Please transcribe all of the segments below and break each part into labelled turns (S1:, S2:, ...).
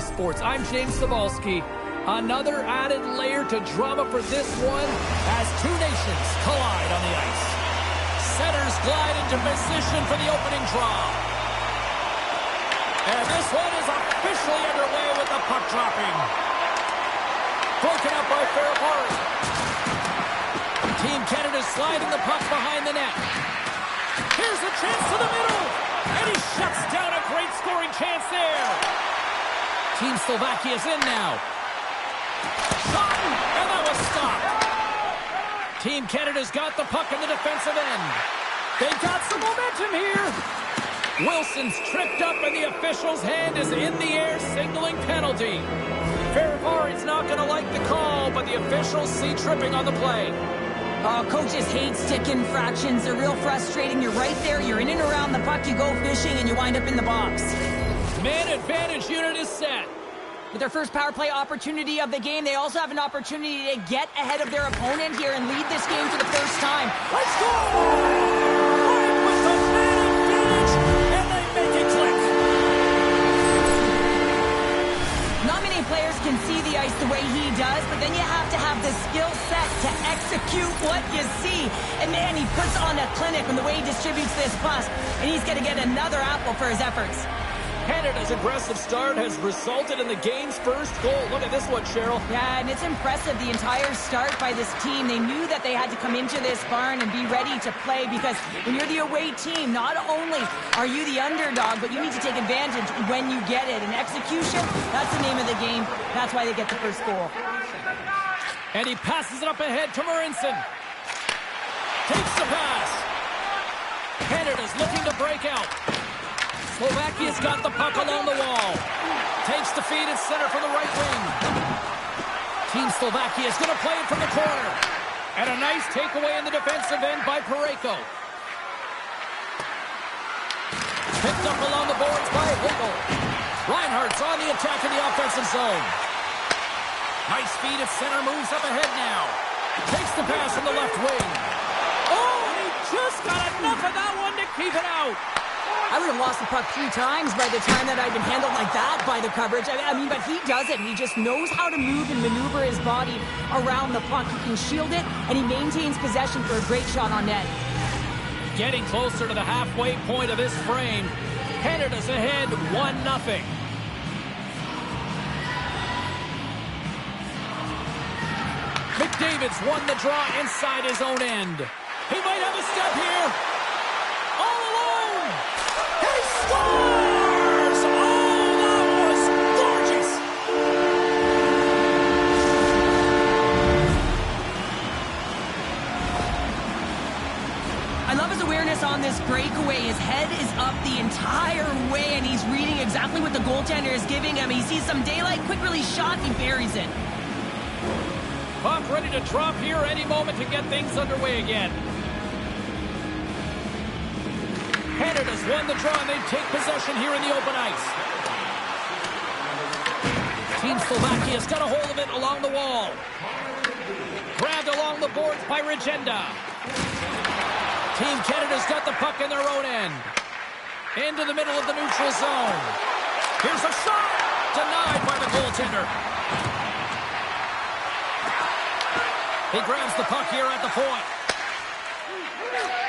S1: Sports. I'm James Cebulski. Another added layer to drama for this one as two nations collide on the ice. Centers glide into position for the opening draw. And this one is officially underway with the puck dropping. Broken up by Ferrari. Team Canada sliding the puck behind the net. Here's a chance to the middle. And he shuts down a great scoring chance there. Team Slovakia is in now. Shot, and that was stopped. Team Canada's got the puck in the defensive end. They got some momentum here. Wilson's tripped up, and the official's hand is in the air, signaling penalty. Ferrari's not going to like the call, but the officials see tripping on the play.
S2: Coaches hate stick infractions. They're real frustrating. You're right there. You're in and around the puck. You go fishing, and you wind up in the box.
S1: Man advantage unit is set.
S2: With their first power play opportunity of the game, they also have an opportunity to get ahead of their opponent here and lead this game for the first time.
S1: Let's go! Right with the man advantage, and they make it click.
S2: Not many players can see the ice the way he does, but then you have to have the skill set to execute what you see. And man, he puts on a clinic in the way he distributes this puck, and he's going to get another apple for his efforts.
S1: Canada's aggressive start has resulted in the game's first goal. Look at this one, Cheryl.
S2: Yeah, and it's impressive, the entire start by this team. They knew that they had to come into this barn and be ready to play, because when you're the away team, not only are you the underdog, but you need to take advantage when you get it. And execution, that's the name of the game. That's why they get the first goal.
S1: And he passes it up ahead to Marincin. Takes the pass. Canada's looking to break out. Slovakia's got the puck along the wall. Takes the feed at center from the right wing. Team Slovakia is going to play it from the corner. And a nice takeaway in the defensive end by Parayko. Picked up along the boards by Hokej. Reinhardt's on the attack in the offensive zone. Nice feed at center, moves up ahead now. Takes the pass from the left wing. Oh, he just got enough of that one to keep it out.
S2: I would have lost the puck 3 times by the time that I'd been handled like that by the coverage. I mean, but he doesn't. He just knows how to move and maneuver his body around the puck. He can shield it, and he maintains possession for a great shot on net.
S1: Getting closer to the halfway point of this frame. Canada's ahead 1-0. McDavid's won the draw inside his own end. He might have a step here. All alone. He scores! Oh, that was gorgeous.
S2: I love his awareness on this breakaway. His head is up the entire way, and he's reading exactly what the goaltender is giving him. He sees some daylight, quick release shot, he buries it.
S1: Puck ready to drop here any moment to get things underway again. Canada's won the draw, and they take possession here in the open ice. Team Slovakia's got a hold of it along the wall. Grabbed along the boards by Regenda. Team Canada's got the puck in their own end. Into the middle of the neutral zone. Here's a shot! Denied by the goaltender. He grabs the puck here at the point.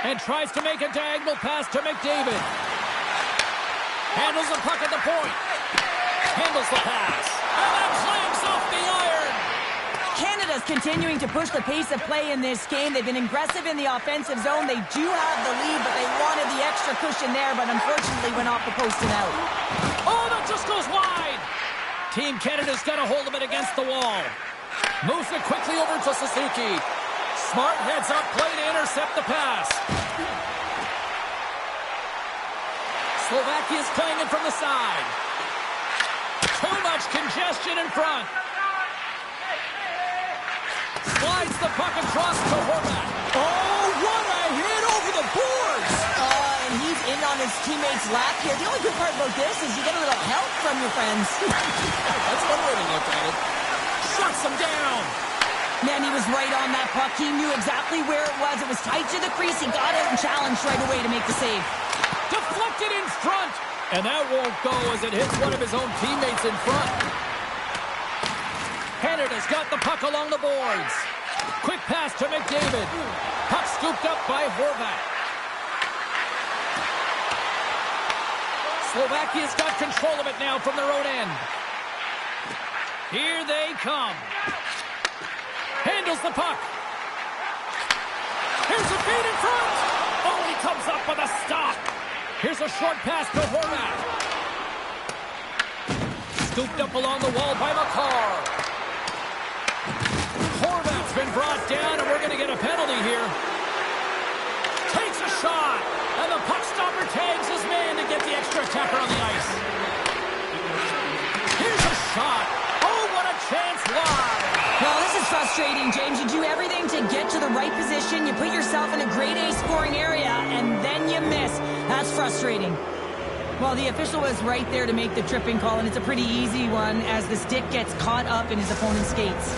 S1: And tries to make a diagonal pass to McDavid. Handles the puck at the point. Handles the pass. And then slams off the iron.
S2: Canada's continuing to push the pace of play in this game. They've been aggressive in the offensive zone. They do have the lead, but they wanted the extra cushion there, but unfortunately went off the post and out.
S1: Oh, that just goes wide. Team Canada's got a hold of it against the wall. Moves it quickly over to Suzuki. Smart heads up play to intercept the pass. Slovakia's playing it from the side. Too much congestion in front. Slides the puck across to Horvat. Oh, what a hit over the boards!
S2: And he's in on his teammate's lap here. The only good part about this is you get a little help from your friends.
S1: That's one way to look at it. Shuts him down.
S2: Man, he was right on that puck. He knew exactly where it was. It was tight to the crease. He got out and challenged right away to make the save.
S1: Deflected in front. And that won't go as it hits one of his own teammates in front. Canada's got the puck along the boards. Quick pass to McDavid. Puck scooped up by Horvat. Slovakia's got control of it now from their own end. Here they come. Handles the puck. Here's a feed in front. Oh, he comes up with a stop. Here's a short pass to Horvat. Scooped up along the wall by McCarr. Horvat's been brought down, and we're going to get a penalty here. Takes a shot, and the puck stopper tags his man to get the extra attacker on the ice. Here's a shot. Oh, what a chance live.
S2: Well, this is frustrating, James. You do everything to get to the right position. You put yourself in a grade A scoring area, and then you miss. That's frustrating. Well, the official was right there to make the tripping call, and it's a pretty easy one as the stick gets caught up in his opponent's skates.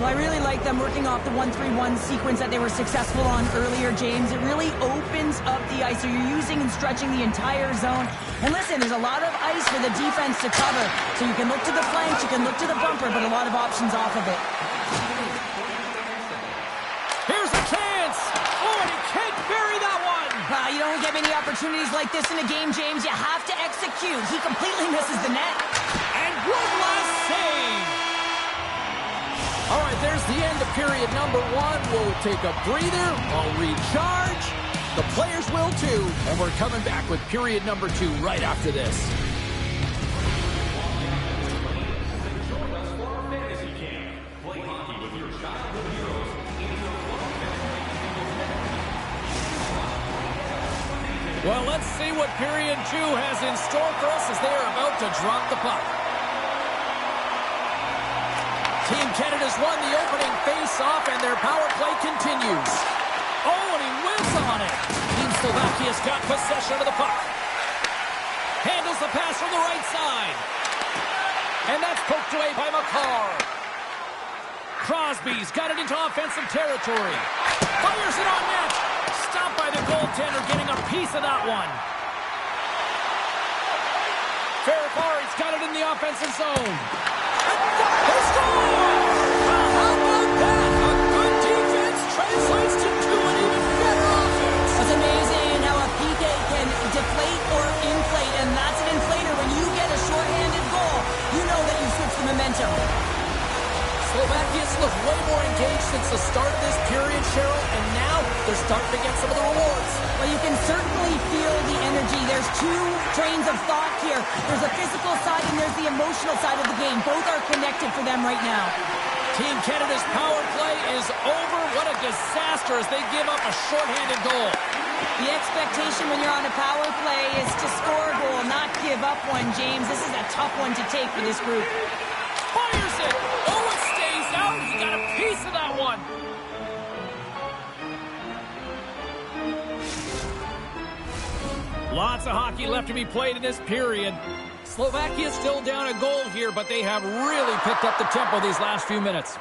S2: Well, I really like them working off the 1-3-1 sequence that they were successful on earlier, James. It really opens up the ice, so you're using and stretching the entire zone. And listen, there's a lot of ice for the defense to cover, so you can look to the flanks, you can look to the bumper, but a lot of options off of it.
S1: Here's a chance! Oh, and he can't bury that one!
S2: You don't get many opportunities like this in a game, James. You have to execute. He completely misses the net.
S1: And one last save! All right, there's the end of period number 1. We'll take a breather. I'll recharge. The players will too. And we're coming back with period number 2 right after this. Well, let's see what period 2 has in store for us as they are about to drop the puck. Team Canada's won the opening face-off, and their power play continues. Oh, and he whizzes on it. Team Slovakia's got possession of the puck. Handles the pass from the right side. And that's poked away by McCarr. Crosby's got it into offensive territory. Fires it on net. Stopped by the goaltender, getting a piece of that one. Ferrari's got it in the offensive zone. They score! How about that? A good defense translates to an even better offense.
S2: It's amazing how a PK can deflate or inflate, and that's an inflator. When you get a shorthanded goal, you know that you switch the momentum.
S1: Slovakia's looked way more engaged since the start of this period, Cheryl, and now they're starting to get some of the rewards.
S2: Well, you can certainly feel the energy. There's two trains of thought here. There's a physical side and there's the emotional side of the game. Both are connected for them right now.
S1: Team Canada's power play is over. What a disaster as they give up a shorthanded goal.
S2: The expectation when you're on a power play is to score a goal, not give up one, James. This is a tough one to take for this group.
S1: Fires it! Oh, it stays out! He got a piece of that one! Lots of hockey left to be played in this period. Slovakia still down a goal here, but they have really picked up the tempo these last few minutes.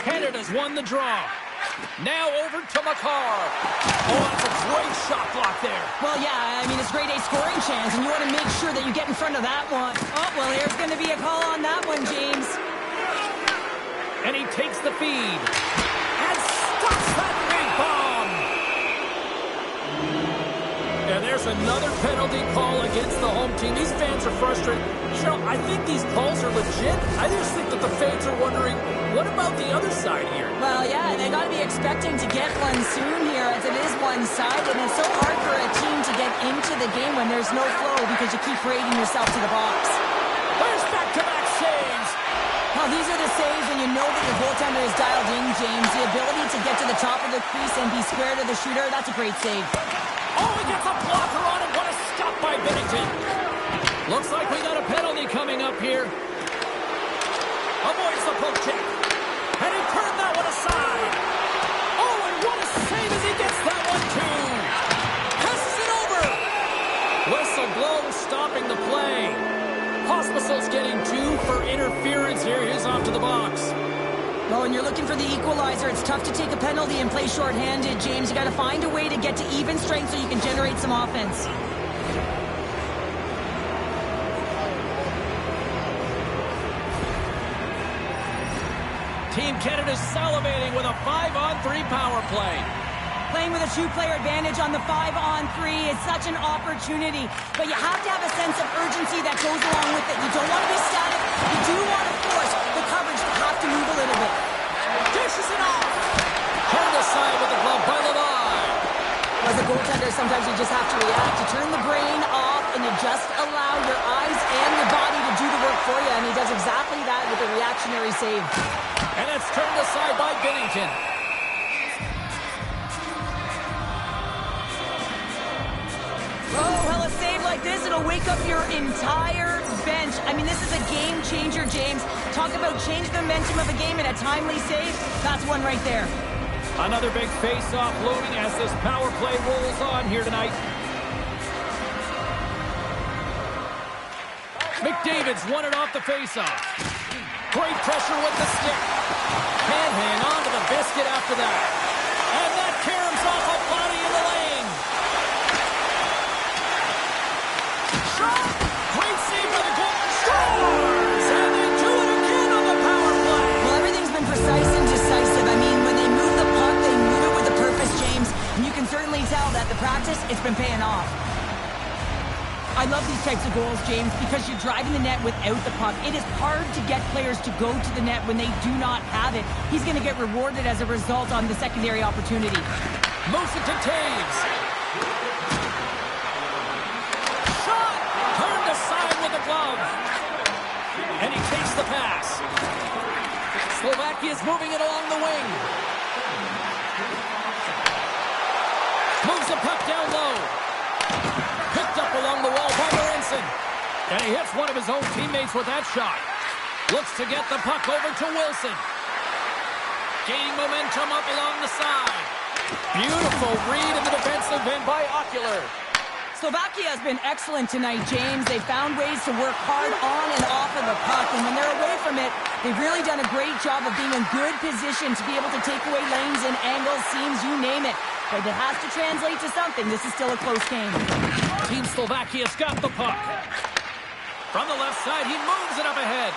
S1: Canada's won the draw. Now over to McCarr. Oh, that's a great shot block there.
S2: Well, yeah, I mean, it's grade A scoring chance, and you want to make sure that you get in front of that one. Oh, well, there's going to be a call on that one, James.
S1: And he takes the feed. And stops that big bomb. And there's another penalty call against the home team. These fans are frustrated. Cheryl, I think these calls are legit. I just think that the fans are wondering, what about the other side here?
S2: Well, yeah, they got to be expecting to get one soon here as it is one-sided. And it's so hard for a team to get into the game when there's no flow because you keep parading yourself to the box.
S1: There's back-to-back saves.
S2: Well, these are the saves when you know that the goaltender is dialed in, James. The ability to get to the top of the crease and be square to the shooter, that's a great save.
S1: Oh, he gets a blocker on him. What a stop by Binnington. Looks like we got a penalty coming up here. Avoids the poke check. And he turned that one aside. Oh, and what a save as he gets that one, too. Passes it over. Whistle blows, stopping the play. Hospital's getting 2 for interference here. He's off to the box.
S2: Oh, and you're looking for the equalizer. It's tough to take a penalty and play shorthanded, James. You got to find a way to get to even strength so you can generate some offense.
S1: Team Canada's salivating with a 5-on-3 power play.
S2: Playing with a two-player advantage on the 5-on-3 is such an opportunity, but you have to have a sense of urgency that goes along with it. You don't want to be static. You do want to force the coverage to have to move a little bit. Dishes it off.
S1: Turned aside with the glove by Levi.
S2: As a goaltender, sometimes you just have to react. You turn the brain off, and you just allow your eyes and your body to do the work for you, and he does exactly that with a reactionary save.
S1: And it's turned aside by Binnington.
S2: Oh, well, a save like this, it'll wake up your entire bench. I mean, this is a game changer, James. Talk about change the momentum of a game and a timely save. That's one right there.
S1: Another big face-off looming as this power play rolls on here tonight. McDavid's won it off the face-off. Great pressure with the stick. Can't hang on to the biscuit after that. And that caroms off a body in the lane. Shot! Great save by the goal. Scores! And they do it again on the power play.
S2: Well, everything's been precise and decisive. I mean, when they move the puck, they move it with a purpose, James. And you can certainly tell that the practice, it's been paying off. I love these types of goals, James, because you're driving the net without the puck. It is hard to get players to go to the net when they do not have it. He's going to get rewarded as a result on the secondary opportunity.
S1: Moves it to Taves. Shot! Turned aside with the glove. And he takes the pass. Slovakia's moving it along the wing. Moves the puck down low. Picked up along the wall by Lorenzen. And he hits one of his own teammates with that shot. Looks to get the puck over to Wilson. Gaining momentum up along the side. Beautiful read in the defensive end by Ocular.
S2: Slovakia has been excellent tonight, James. They found ways to work hard on and off of the puck. And when they're away from it, they've really done a great job of being in good position to be able to take away lanes and angles, seams, you name it. But it has to translate to something. This is still a close game.
S1: Team Slovakia's got the puck. From the left side, he moves it up ahead.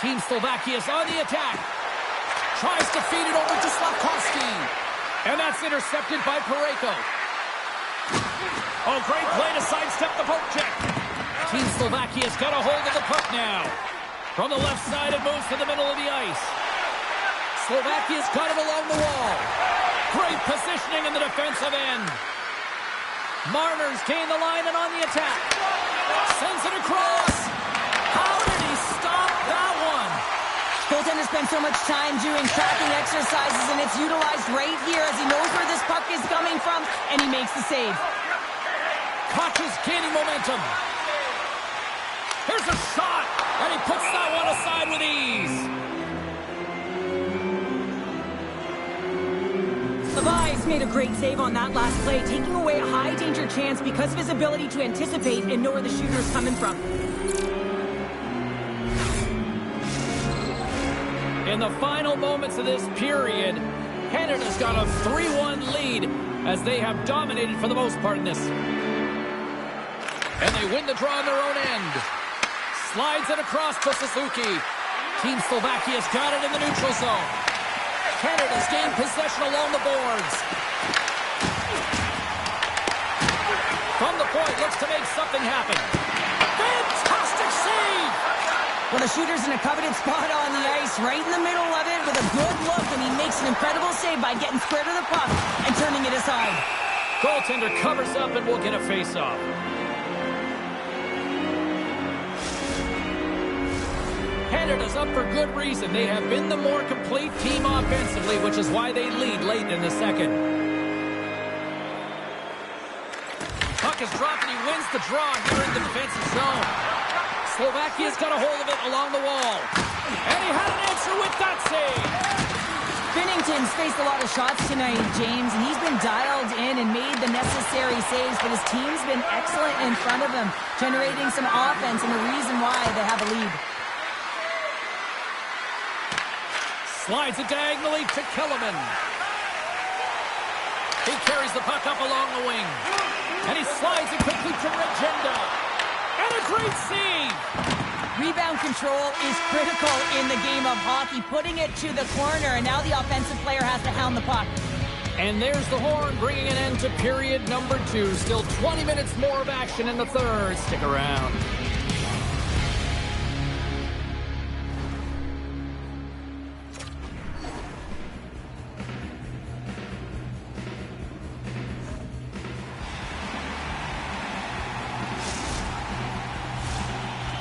S1: Team Slovakia's on the attack. Tries to feed it over to Slafkovsky. And that's intercepted by Parayko. Oh, great play to sidestep the poke check. Team Slovakia's got a hold of the puck now. From the left side, it moves to the middle of the ice. Slovakia's got it along the wall. Great positioning in the defensive end. Marner's gained the line and on the attack. Sends it across. How did he stop that one?
S2: Goaltender spends so much time doing tracking exercises, and it's utilized right here as he knows where this puck is coming from, and he makes the save.
S1: Puck is gaining momentum. Here's a shot, and he puts that one aside with ease.
S2: Levi's made a great save on that last play, taking away a high-danger chance because of his ability to anticipate and know where the shooter is coming from.
S1: In the final moments of this period, Canada's got a 3-1 lead as they have dominated for the most part in this. And they win the draw on their own end. Slides it across to Suzuki. Team Slovakia's got it in the neutral zone. Canada's gained possession along the boards. From the point, looks to make something happen. Fantastic save!
S2: Well, the shooter's in a coveted spot on the ice, right in the middle of it with a good look, and he makes an incredible save by getting square to the puck and turning it aside.
S1: Goaltender covers up and will get a face-off. Canada's up for good reason. They have been the more complete team offensively, which is why they lead late in the second. Puck is dropped and he wins the draw here in the defensive zone. Slovakia's got a hold of it along the wall. And he had an answer with that save.
S2: Binnington's faced a lot of shots tonight, James, and he's been dialed in and made the necessary saves, but his team's been excellent in front of him, generating some offense and the reason why they have a lead.
S1: Slides it diagonally to Kellerman. He carries the puck up along the wing. And he slides it quickly to Regenda. And a great save!
S2: Rebound control is critical in the game of hockey. Putting it to the corner, and now the offensive player has to hound the puck.
S1: And there's the horn, bringing an end to period number 2. Still 20 minutes more of action in the third. Stick around.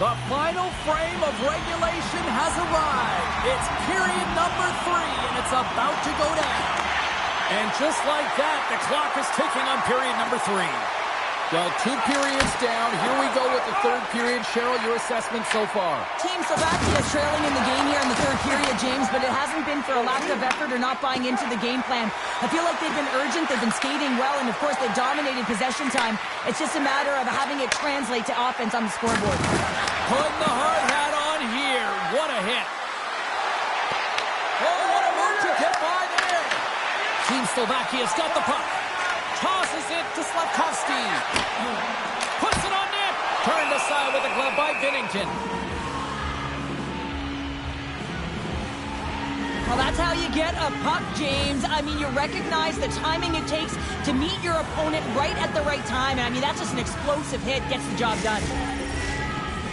S1: The final frame of regulation has arrived. It's period number 3, and it's about to go down. And just like that, the clock is ticking on period number 3. Well, 2 periods down. Here we go with the third period. Cheryl, your assessment so far?
S2: Team Slovakia is trailing in the game here in the third period, James, but it hasn't been for a lack of effort or not buying into the game plan. I feel like they've been urgent, they've been skating well, and of course they've dominated possession time. It's just a matter of having it translate to offense on the scoreboard.
S1: Putting the hard hat on here. What a hit. Oh, what a move to get by there. Team Slovakia's got the puck. Tosses it to Slavkovsky. Puts it on net. Turned aside with a glove by Binnington.
S2: Well, that's how you get a puck, James. I mean, you recognize the timing it takes to meet your opponent right at the right time. And I mean, that's just an explosive hit. Gets the job done.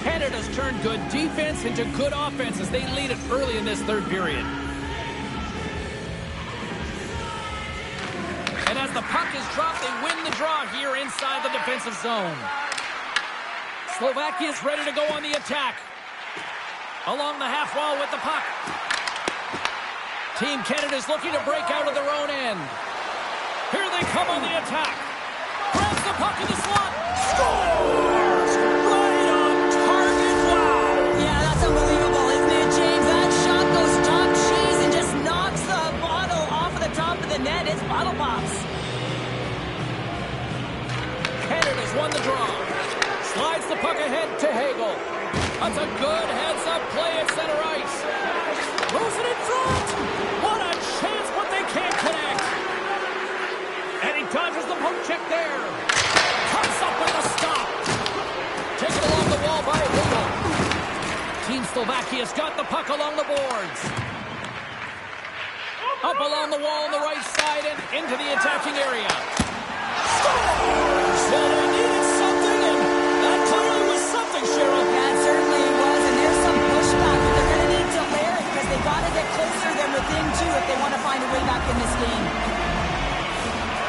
S1: Canada's turned good defense into good offense as they lead it early in this third period. And as the puck is dropped, they win the draw here inside the defensive zone. Slovakia's ready to go on the attack. Along the half wall with the puck. Team Canada's looking to break out of their own end. Here they come on the attack. Grabs the puck in the slot. Scores! Right on target. Wow!
S2: Yeah, that's unbelievable, isn't it, James? That shot goes top cheese and just knocks the bottle off of the top of the net. It's bottle pops.
S1: Canada's won the draw. Slides the puck ahead to Hagel. That's a good heads-up play at center ice. Moves it in front. What a chance, but they can't connect. And he dodges the poke check there. Comes up with the stop. Taken along the wall by Hagel. Team Slovakia's got the puck along the boards. Up along the wall on the right side and into the attacking area. Scores! Well, they needed something, and that clearly was something, Cheryl.
S2: That certainly was, and there's some pushback, but they're going to need to layer it because they've got to get closer than within 2 if they want to find a way back in this game.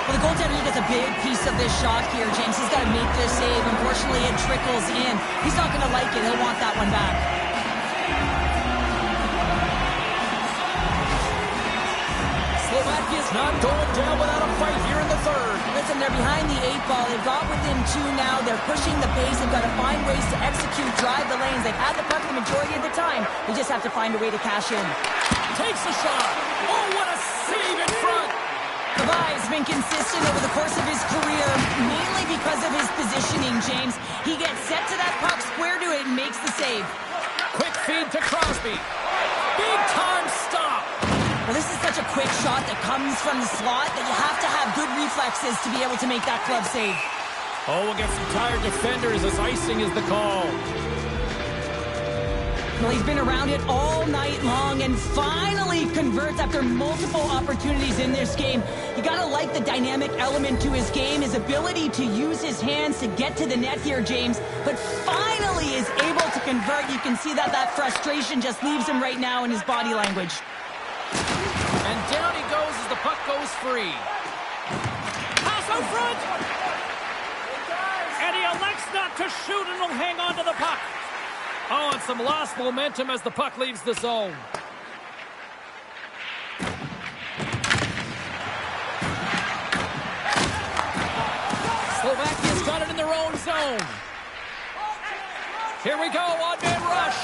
S2: Well, the goaltender gets a big piece of this shot here, James. He's got to make this save. Unfortunately, it trickles in. He's not going to like it. He'll want that one back.
S1: Slovakia's not going down without a fight here in the third.
S2: Listen, they're behind the 8 ball. They've got within 2 now. They're pushing the pace. They've got to find ways to execute, drive the lanes. They've had the puck the majority of the time. They just have to find a way to cash in.
S1: Takes a shot. Oh, what a save in front.
S2: Levi's been consistent over the course of his career, mainly because of his positioning, James. He gets set to that puck, square to it, and makes the save.
S1: Quick feed to Crosby. Big time stop.
S2: Well, this is such a quick shot that comes from the slot that you have to have good reflexes to be able to make that club save.
S1: Oh, we'll get some tired defenders as icing is the call.
S2: Well, he's been around it all night long and finally converts after multiple opportunities in this game. You gotta like the dynamic element to his game, his ability to use his hands to get to the net here, James, but finally is able to convert. You can see that frustration just leaves him right now in his body language.
S1: And down he goes as the puck goes free. Pass out front! And he elects not to shoot and will hang on to the puck. Oh, and some lost momentum as the puck leaves the zone. Slovakia's got it in their own zone. Here we go, one-man rush.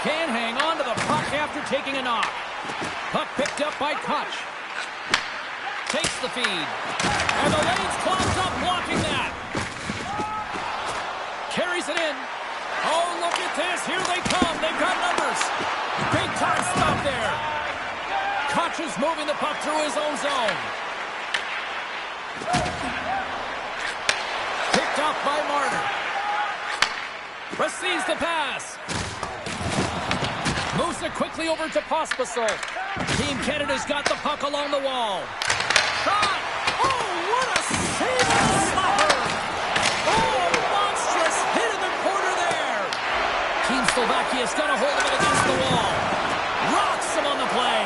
S1: Can't hang on to the puck after taking a knock. Puck picked up by Koch. Takes the feed. And the lane's clogged up blocking that. Carries it in. Oh, look at this. Here they come. They've got numbers. Big time stop there. Koch's moving the puck through his own zone. Picked up by Marner. Receives the pass. Moves it quickly over to Pospisil. Team Canada's got the puck along the wall. Shot! Oh, what a save on the stopper! Oh, a monstrous hit in the corner there! Team Slovakia's got a hold of it against the wall. Rocks him on the play.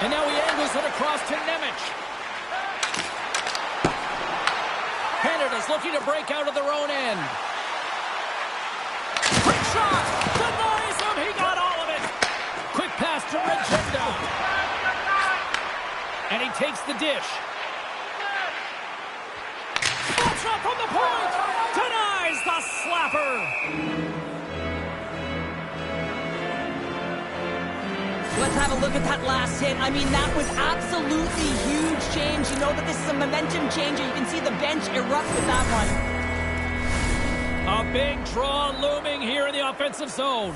S1: And now he angles it across to Nemec. Canada's looking to break out of their own end. Quick shot! Denies him! He got all of it! Quick pass to Regenda. And he takes the dish. Spot shot from the point! Denies the slapper!
S2: Let's have a look at that last hit. I mean, that was absolutely huge change. You know that this is a momentum changer. You can see the bench erupt with that one.
S1: A big draw looming here in the offensive zone.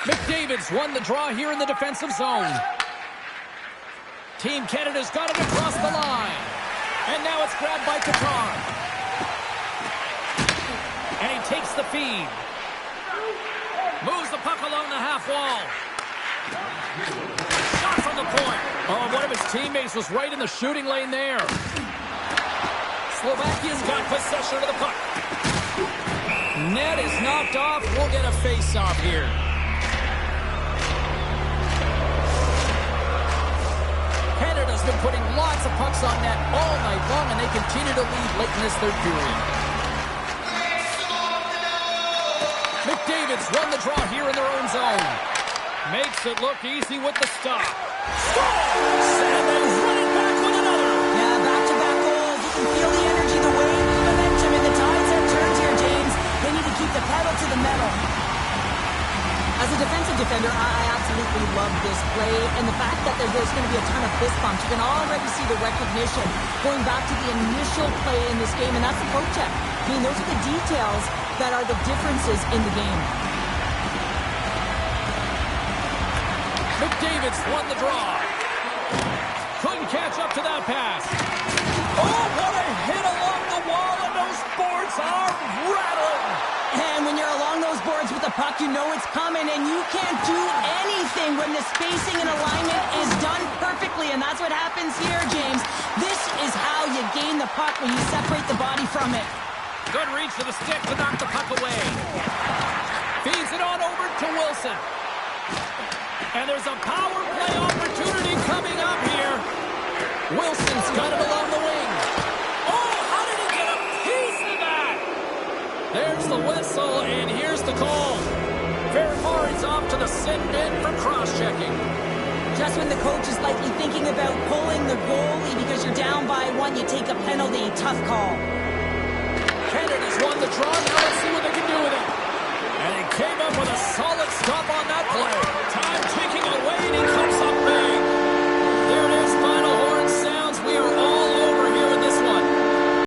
S1: McDavid's won the draw here in the defensive zone. Team Canada's got it across the line. And now it's grabbed by Tatar. And he takes the feed. Moves the puck along the half wall. Shot from the point. Oh, one of his teammates was right in the shooting lane there. Slovakia's got possession of the puck. Net is knocked off. We'll get a face-off here. Canada's been putting lots of pucks on net all night long, and they continue to lead late in this third period. McDavid's won the draw here in their own zone. Makes it look easy with the stop. Scores! And they run it back with another.
S2: Yeah, back-to-back goals. You can feel the energy, the wave, the momentum, and the tides have turned here, James. They need to keep the pedal to the metal. As a defensive defender, I absolutely love this play, and the fact that there's going to be a ton of fist bumps. You can already see the recognition going back to the initial play in this game, and that's the poke check. I mean, those are the details that are the differences in the game.
S1: McDavid's won the draw. Couldn't catch up to that pass. Oh, what a hit along the wall, and those boards are rattling.
S2: And when you're along those boards with the puck, you know it's coming, and you can't do anything when the spacing and alignment is done perfectly, and that's what happens here, James. This is how you gain the puck, when you separate the body from it.
S1: Good reach to the stick to knock the puck away. Feeds it on over to Wilson. And there's a power play opportunity coming up here. Wilson's got it along the wing. Oh, how did he get a piece of that? There's the whistle, and here's the call. Vermar is off to the sin bin for cross-checking.
S2: Just when the coach is likely thinking about pulling the goalie because you're down by one, you take a penalty. Tough call.
S1: Canada's won the draw. Now let's see what they can do with it. And he came up with a solid stop on